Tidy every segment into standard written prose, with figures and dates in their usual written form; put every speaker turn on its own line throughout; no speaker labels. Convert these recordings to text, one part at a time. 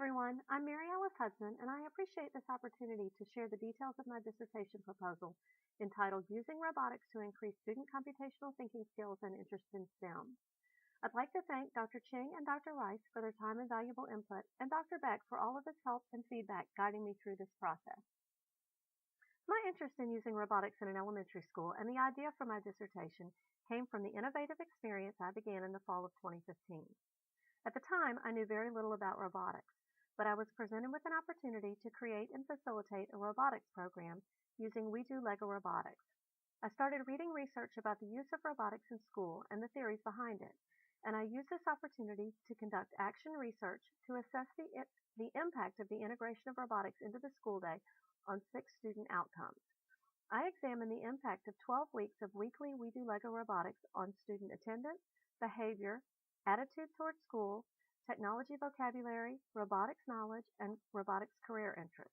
everyone, I'm Mary Alice Hudson, and I appreciate this opportunity to share the details of my dissertation proposal entitled Using Robotics to Increase Student Computational Thinking Skills and Interest in STEM. I'd like to thank Dr. Ching and Dr. Rice for their time and valuable input, and Dr. Beck for all of his help and feedback guiding me through this process. My interest in using robotics in an elementary school and the idea for my dissertation came from the innovative experience I began in the fall of 2015. At the time, I knew very little about robotics, but I was presented with an opportunity to create and facilitate a robotics program using We Do Lego Robotics. I started reading research about the use of robotics in school and the theories behind it, and I used this opportunity to conduct action research to assess the impact of the integration of robotics into the school day on 6 student outcomes. I examined the impact of 12 weeks of weekly We Do Lego Robotics on student attendance, behavior, attitude toward school, technology vocabulary, robotics knowledge, and robotics career interest.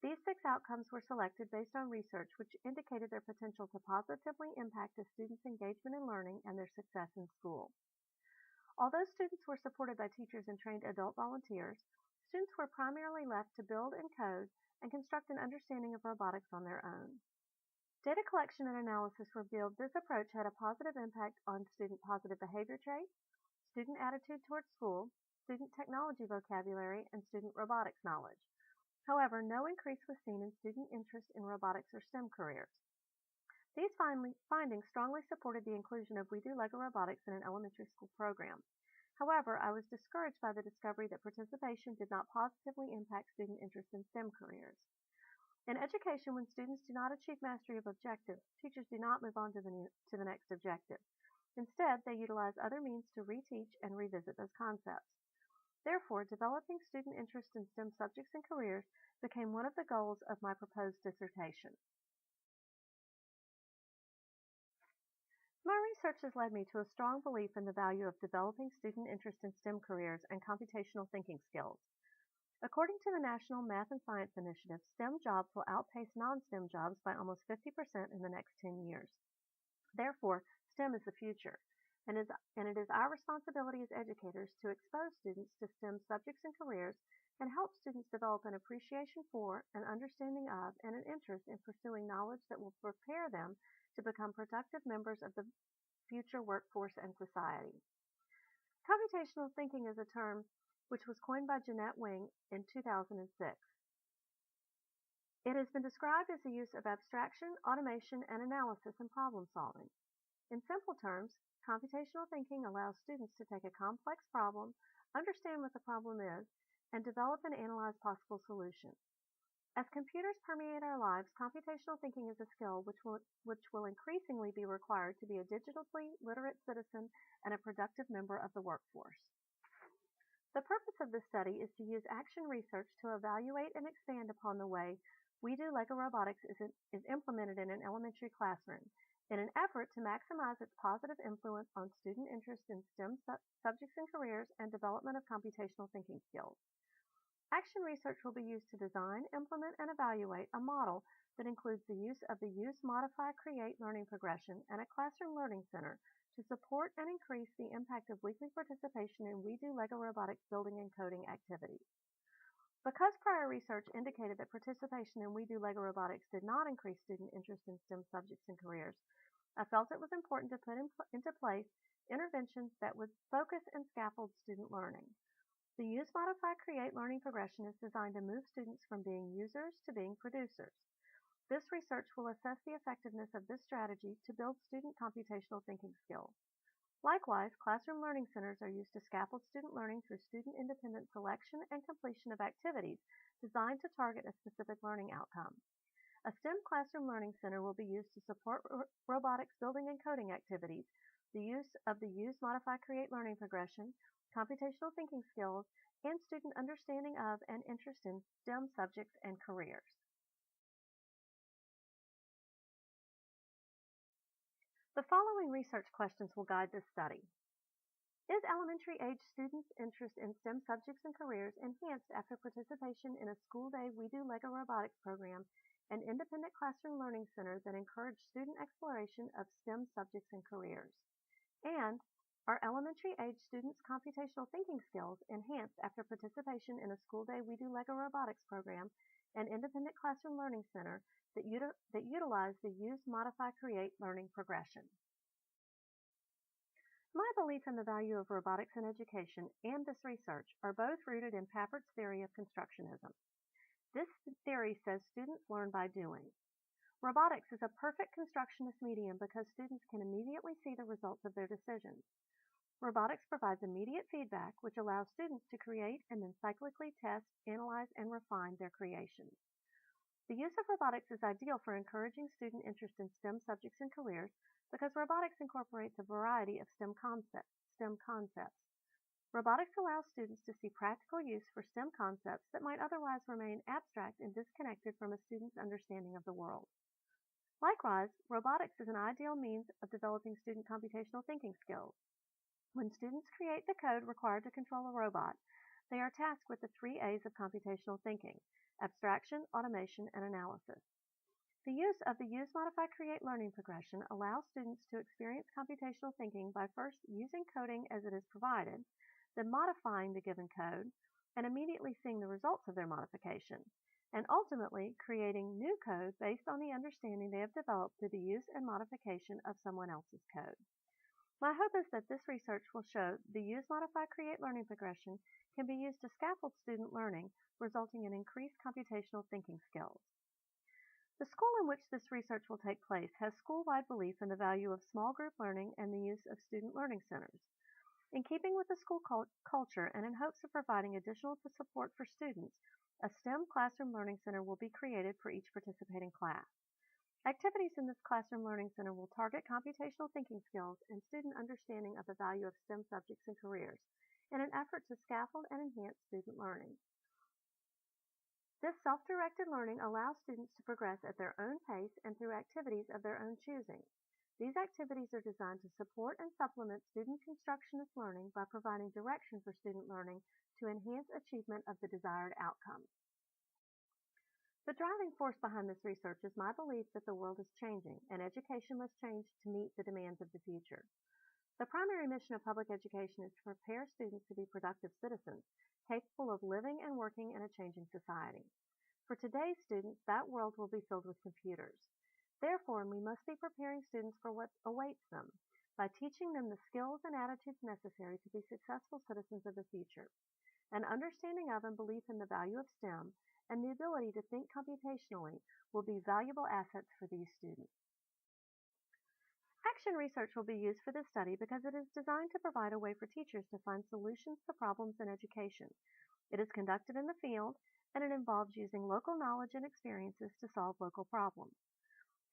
These 6 outcomes were selected based on research which indicated their potential to positively impact a student's engagement in learning and their success in school. Although students were supported by teachers and trained adult volunteers, students were primarily left to build and code and construct an understanding of robotics on their own. Data collection and analysis revealed this approach had a positive impact on student positive behavior traits, student attitude toward school, student technology vocabulary, and student robotics knowledge. However, no increase was seen in student interest in robotics or STEM careers. These findings strongly supported the inclusion of We Do Lego Robotics in an elementary school program. However, I was discouraged by the discovery that participation did not positively impact student interest in STEM careers. In education, when students do not achieve mastery of objectives, teachers do not move on to the next objective. Instead, they utilize other means to reteach and revisit those concepts. Therefore, developing student interest in STEM subjects and careers became one of the goals of my proposed dissertation. My research has led me to a strong belief in the value of developing student interest in STEM careers and computational thinking skills. According to the National Math and Science Initiative, STEM jobs will outpace non-STEM jobs by almost 50% in the next 10 years. Therefore, STEM is the future, and it is our responsibility as educators to expose students to STEM subjects and careers and help students develop an appreciation for, an understanding of, and an interest in pursuing knowledge that will prepare them to become productive members of the future workforce and society. Computational thinking is a term which was coined by Jeanette Wing in 2006. It has been described as the use of abstraction, automation, and analysis in problem solving. In simple terms, computational thinking allows students to take a complex problem, understand what the problem is, and develop and analyze possible solutions. As computers permeate our lives, computational thinking is a skill which will increasingly be required to be a digitally literate citizen and a productive member of the workforce. The purpose of this study is to use action research to evaluate and expand upon the way We Do Lego Robotics is implemented in an elementary classroom in an effort to maximize its positive influence on student interest in STEM subjects and careers and development of computational thinking skills. Action research will be used to design, implement, and evaluate a model that includes the use of the Use, Modify, Create learning progression and a classroom learning center to support and increase the impact of weekly participation in We Do Lego Robotics building and coding activities. Because prior research indicated that participation in We Do Lego Robotics did not increase student interest in STEM subjects and careers, I felt it was important to put into place interventions that would focus and scaffold student learning. The Use, Modify, Create learning progression is designed to move students from being users to being producers. This research will assess the effectiveness of this strategy to build student computational thinking skills. Likewise, classroom learning centers are used to scaffold student learning through student-independent selection and completion of activities designed to target a specific learning outcome. A STEM classroom learning center will be used to support robotics building and coding activities, the use of the Use, Modify, Create learning progression, computational thinking skills, and student understanding of and interest in STEM subjects and careers. The following research questions will guide this study. Is elementary age students' interest in STEM subjects and careers enhanced after participation in a school day We Do Lego Robotics program and independent classroom learning center that encourage student exploration of STEM subjects and careers? And Are elementary-age students' computational thinking skills enhanced after participation in a school day We Do Lego Robotics program and independent classroom learning center that utilize the Use, Modify, Create learning progression? My belief in the value of robotics in education and this research are both rooted in Pappert's theory of constructionism. This theory says students learn by doing. Robotics is a perfect constructionist medium because students can immediately see the results of their decisions. Robotics provides immediate feedback, which allows students to create and then cyclically test, analyze, and refine their creations. The use of robotics is ideal for encouraging student interest in STEM subjects and careers because robotics incorporates a variety of STEM concepts. Robotics allows students to see practical use for STEM concepts that might otherwise remain abstract and disconnected from a student's understanding of the world. Likewise, robotics is an ideal means of developing student computational thinking skills. When students create the code required to control a robot, they are tasked with the 3 A's of computational thinking: abstraction, automation, and analysis. The use of the Use, Modify, Create learning progression allows students to experience computational thinking by first using coding as it is provided, then modifying the given code, and immediately seeing the results of their modification, and ultimately creating new code based on the understanding they have developed through the use and modification of someone else's code. My hope is that this research will show the Use, Modify, Create learning progression can be used to scaffold student learning, resulting in increased computational thinking skills. The school in which this research will take place has school-wide belief in the value of small group learning and the use of student learning centers. In keeping with the school culture and in hopes of providing additional support for students, a STEM classroom learning center will be created for each participating class. Activities in this classroom learning center will target computational thinking skills and student understanding of the value of STEM subjects and careers in an effort to scaffold and enhance student learning. This self-directed learning allows students to progress at their own pace and through activities of their own choosing. These activities are designed to support and supplement student constructionist learning by providing direction for student learning to enhance achievement of the desired outcomes. The driving force behind this research is my belief that the world is changing and education must change to meet the demands of the future. The primary mission of public education is to prepare students to be productive citizens, capable of living and working in a changing society. For today's students, that world will be filled with computers. Therefore, we must be preparing students for what awaits them by teaching them the skills and attitudes necessary to be successful citizens of the future. An understanding of and belief in the value of STEM and the ability to think computationally will be valuable assets for these students. Action research will be used for this study because it is designed to provide a way for teachers to find solutions to problems in education. It is conducted in the field, and it involves using local knowledge and experiences to solve local problems.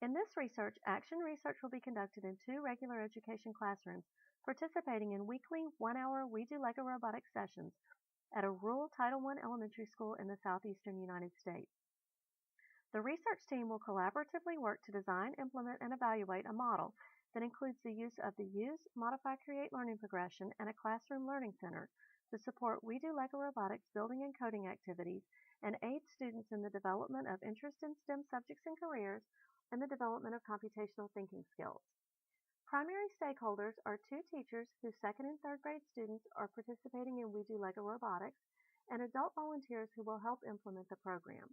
In this research, action research will be conducted in 2 regular education classrooms, participating in weekly 1-hour We Do Lego Robotics sessions at a rural Title I elementary school in the southeastern United States. The research team will collaboratively work to design, implement, and evaluate a model that includes the use of the Use, Modify, Create learning progression and a classroom learning center to support We Do Lego Robotics building and coding activities and aid students in the development of interest in STEM subjects and careers and the development of computational thinking skills. Primary stakeholders are 2 teachers whose 2nd and 3rd grade students are participating in We Do Lego Robotics and adult volunteers who will help implement the program.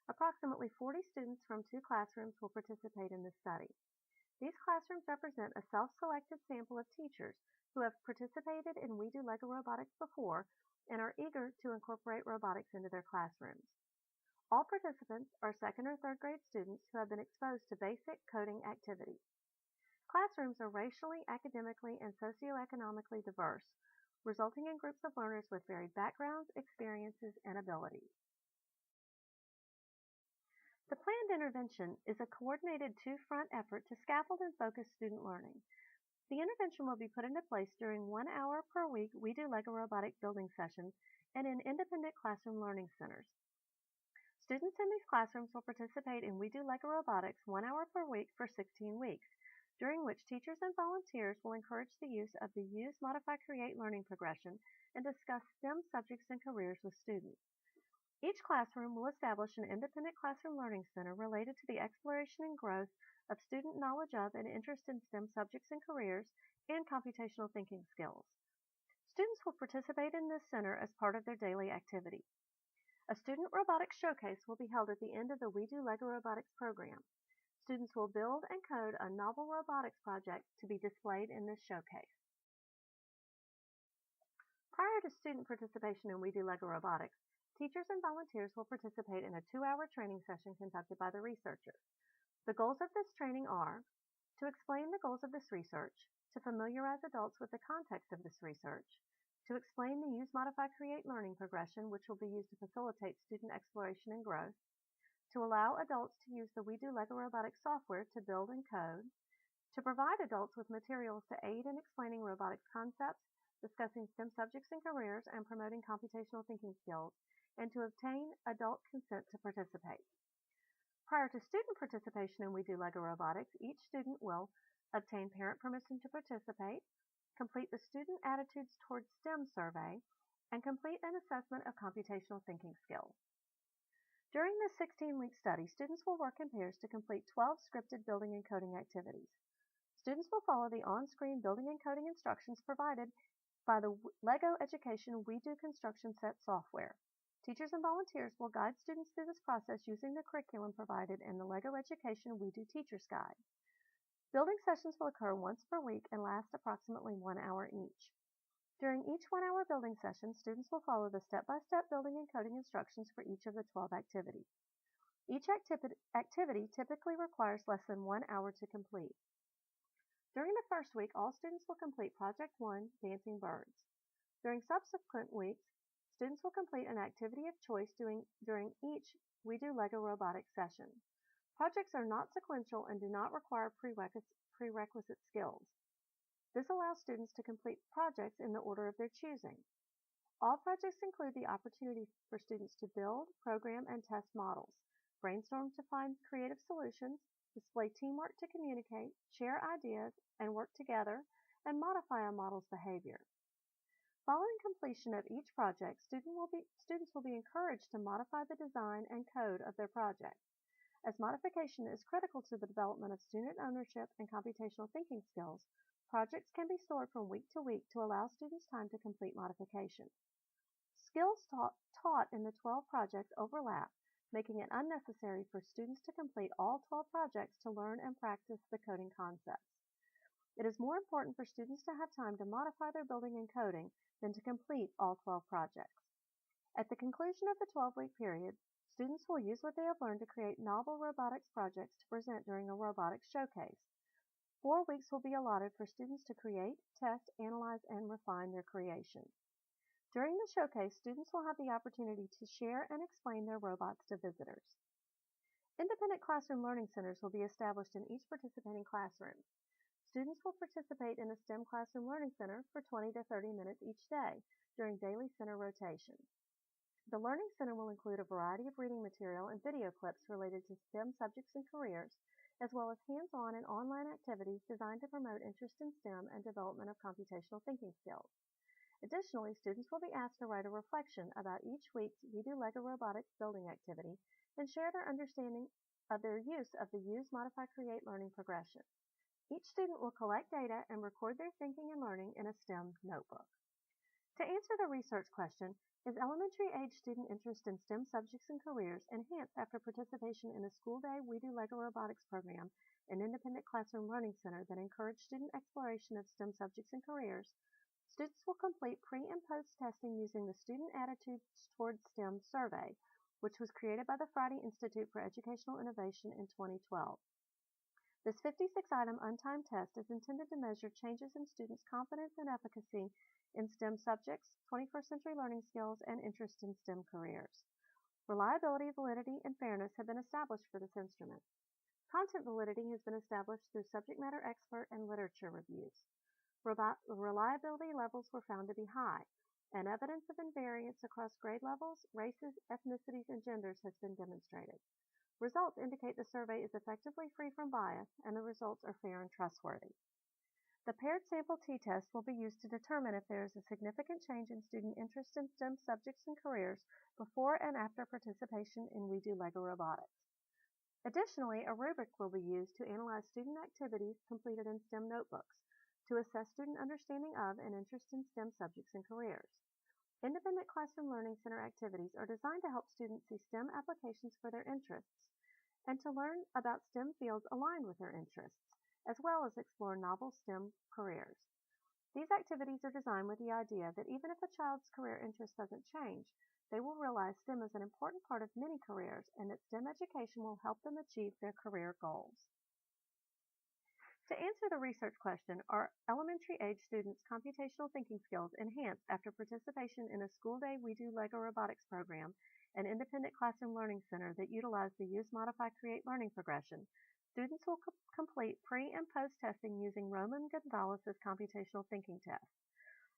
Approximately 40 students from 2 classrooms will participate in this study. These classrooms represent a self-selected sample of teachers who have participated in We Do Lego Robotics before and are eager to incorporate robotics into their classrooms. All participants are 2nd or 3rd grade students who have been exposed to basic coding activities. Classrooms are racially, academically, and socioeconomically diverse, resulting in groups of learners with varied backgrounds, experiences, and abilities. The planned intervention is a coordinated 2-front effort to scaffold and focus student learning. The intervention will be put into place during 1 hour per week We Do Lego Robotic building sessions and in independent classroom learning centers. Students in these classrooms will participate in We Do Lego Robotics 1 hour per week for 16 weeks, during which teachers and volunteers will encourage the use of the Use, Modify, Create learning progression and discuss STEM subjects and careers with students. Each classroom will establish an independent classroom learning center related to the exploration and growth of student knowledge of and interest in STEM subjects and careers and computational thinking skills. Students will participate in this center as part of their daily activity. A student robotics showcase will be held at the end of the We Do LEGO Robotics program. Students will build and code a novel robotics project to be displayed in this showcase. Prior to student participation in We Do LEGO Robotics, teachers and volunteers will participate in a 2-hour training session conducted by the researchers. The goals of this training are to explain the goals of this research, to familiarize adults with the context of this research, to explain the Use, Modify, Create learning progression, which will be used to facilitate student exploration and growth, to allow adults to use the We Do LEGO Robotics software to build and code, to provide adults with materials to aid in explaining robotics concepts, discussing STEM subjects and careers, and promoting computational thinking skills, and to obtain adult consent to participate. Prior to student participation in We Do LEGO Robotics, each student will obtain parent permission to participate, complete the Student Attitudes Towards STEM survey, and complete an assessment of computational thinking skills. During this 16-week study, students will work in pairs to complete 12 scripted building and coding activities. Students will follow the on-screen building and coding instructions provided by the LEGO Education We Do Construction Set software. Teachers and volunteers will guide students through this process using the curriculum provided in the LEGO Education We Do Teacher's Guide. Building sessions will occur once per week and last approximately 1 hour each. During each 1-hour building session, students will follow the step-by-step building and coding instructions for each of the 12 activities. Each activity typically requires less than 1 hour to complete. During the first week, all students will complete Project 1, Dancing Birds. During subsequent weeks, students will complete an activity of choice during each We Do LEGO Robotics session. Projects are not sequential and do not require prerequisite skills. This allows students to complete projects in the order of their choosing. All projects include the opportunity for students to build, program, and test models, brainstorm to find creative solutions, display teamwork to communicate, share ideas, and work together, and modify a model's behavior. Following completion of each project, students will be encouraged to modify the design and code of their project. As modification is critical to the development of student ownership and computational thinking skills, projects can be stored from week to week to allow students time to complete modifications. Skills taught in the 12 projects overlap, making it unnecessary for students to complete all 12 projects to learn and practice the coding concepts. It is more important for students to have time to modify their building and coding than to complete all 12 projects. At the conclusion of the 12-week period, students will use what they have learned to create novel robotics projects to present during a robotics showcase. 4 weeks will be allotted for students to create, test, analyze, and refine their creations. During the showcase, students will have the opportunity to share and explain their robots to visitors. Independent classroom learning centers will be established in each participating classroom. Students will participate in a STEM classroom learning center for 20 to 30 minutes each day during daily center rotations. The Learning Center will include a variety of reading material and video clips related to STEM subjects and careers, as well as hands-on and online activities designed to promote interest in STEM and development of computational thinking skills. Additionally, students will be asked to write a reflection about each week's We Do LEGO Robotics building activity and share their understanding of their use of the Use, Modify, Create learning progression. Each student will collect data and record their thinking and learning in a STEM notebook. To answer the research question, is elementary age student interest in STEM subjects and careers enhanced after participation in a school day We Do LEGO Robotics program, an independent classroom learning center that encouraged student exploration of STEM subjects and careers? Students will complete pre and post testing using the Student Attitudes Towards STEM survey, which was created by the Friday Institute for Educational Innovation in 2012. This 56-item untimed test is intended to measure changes in students' confidence and efficacy in STEM subjects, 21st century learning skills, and interest in STEM careers. Reliability, validity, and fairness have been established for this instrument. Content validity has been established through subject matter expert and literature reviews. Reliability levels were found to be high, and evidence of invariance across grade levels, races, ethnicities, and genders has been demonstrated. Results indicate the survey is effectively free from bias, and the results are fair and trustworthy. The paired sample t-test will be used to determine if there is a significant change in student interest in STEM subjects and careers before and after participation in We Do LEGO Robotics. Additionally, a rubric will be used to analyze student activities completed in STEM notebooks to assess student understanding of and interest in STEM subjects and careers. Independent Classroom Learning Center activities are designed to help students see STEM applications for their interests and to learn about STEM fields aligned with their interests, as well as explore novel STEM careers. These activities are designed with the idea that even if a child's career interest doesn't change, they will realize STEM is an important part of many careers and that STEM education will help them achieve their career goals. To answer the research question, are elementary age students' computational thinking skills enhanced after participation in a school day We Do Lego Robotics program, an independent classroom learning center that utilized the Use, Modify, Create learning progression? Students will complete pre- and post-testing using Roman Gonzalez's computational thinking test.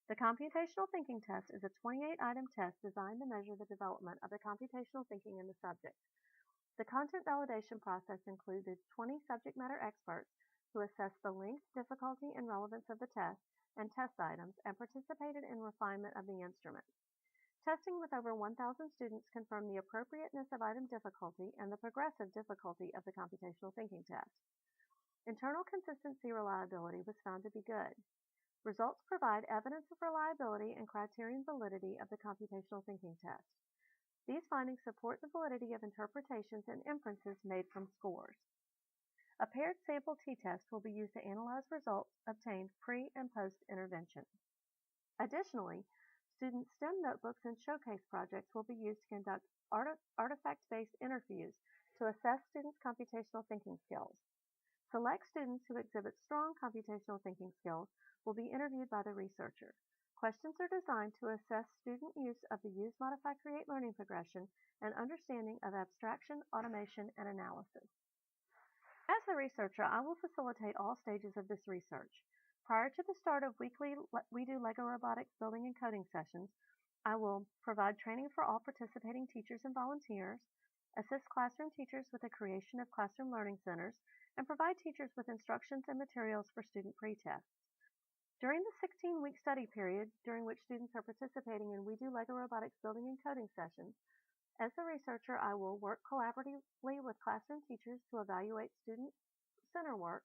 The computational thinking test is a 28-item test designed to measure the development of the computational thinking in the subject. The content validation process included 20 subject matter experts who assessed the length, difficulty, and relevance of the test and test items and participated in refinement of the instrument. Testing with over 1,000 students confirmed the appropriateness of item difficulty and the progressive difficulty of the computational thinking test. Internal consistency reliability was found to be good. Results provide evidence of reliability and criterion validity of the computational thinking test. These findings support the validity of interpretations and inferences made from scores. A paired sample t-test will be used to analyze results obtained pre- and post-intervention. Additionally, student STEM notebooks and showcase projects will be used to conduct artifact-based interviews to assess students' computational thinking skills. Select students who exhibit strong computational thinking skills will be interviewed by the researcher. Questions are designed to assess student use of the Use, Modify, Create learning progression and understanding of abstraction, automation, and analysis. As the researcher, I will facilitate all stages of this research. Prior to the start of weekly We Do Lego Robotics building and coding sessions, I will provide training for all participating teachers and volunteers, assist classroom teachers with the creation of classroom learning centers, and provide teachers with instructions and materials for student pre-tests. During the 16-week study period, during which students are participating in We Do Lego Robotics building and coding sessions, as the researcher, I will work collaboratively with classroom teachers to evaluate student center work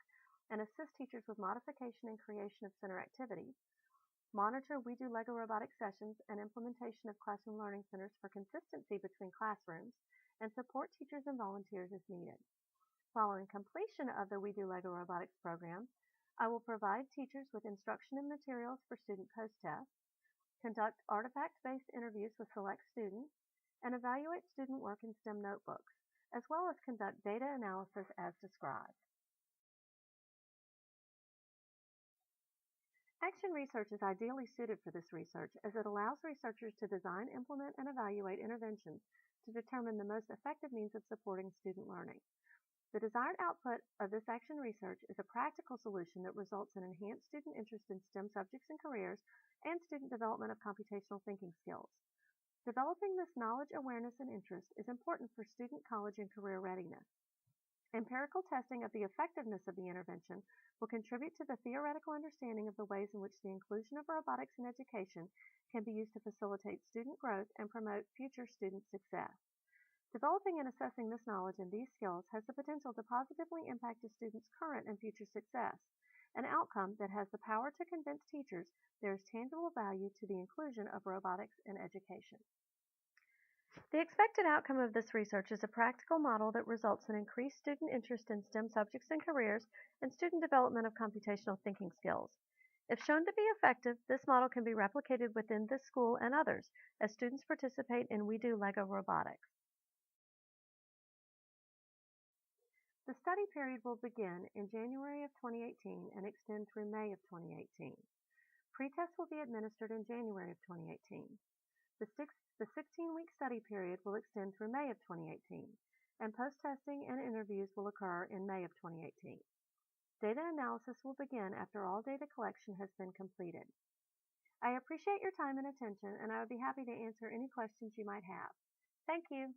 and assist teachers with modification and creation of center activities, monitor We Do Lego Robotics sessions and implementation of classroom learning centers for consistency between classrooms, and support teachers and volunteers as needed. Following completion of the We Do Lego Robotics program, I will provide teachers with instruction and materials for student post-test, conduct artifact-based interviews with select students, and evaluate student work in STEM notebooks, as well as conduct data analysis as described. Action research is ideally suited for this research as it allows researchers to design, implement, and evaluate interventions to determine the most effective means of supporting student learning. The desired output of this action research is a practical solution that results in enhanced student interest in STEM subjects and careers and student development of computational thinking skills. Developing this knowledge, awareness, and interest is important for student college and career readiness. Empirical testing of the effectiveness of the intervention will contribute to the theoretical understanding of the ways in which the inclusion of robotics in education can be used to facilitate student growth and promote future student success. Developing and assessing this knowledge and these skills has the potential to positively impact a student's current and future success, an outcome that has the power to convince teachers there is tangible value to the inclusion of robotics in education. The expected outcome of this research is a practical model that results in increased student interest in STEM subjects and careers and student development of computational thinking skills. If shown to be effective, this model can be replicated within this school and others as students participate in We Do Lego Robotics. The study period will begin in January of 2018 and extend through May of 2018. Pre-tests will be administered in January of 2018. The 16-week study period will extend through May of 2018, and post-testing and interviews will occur in May of 2018. Data analysis will begin after all data collection has been completed. I appreciate your time and attention, and I would be happy to answer any questions you might have. Thank you.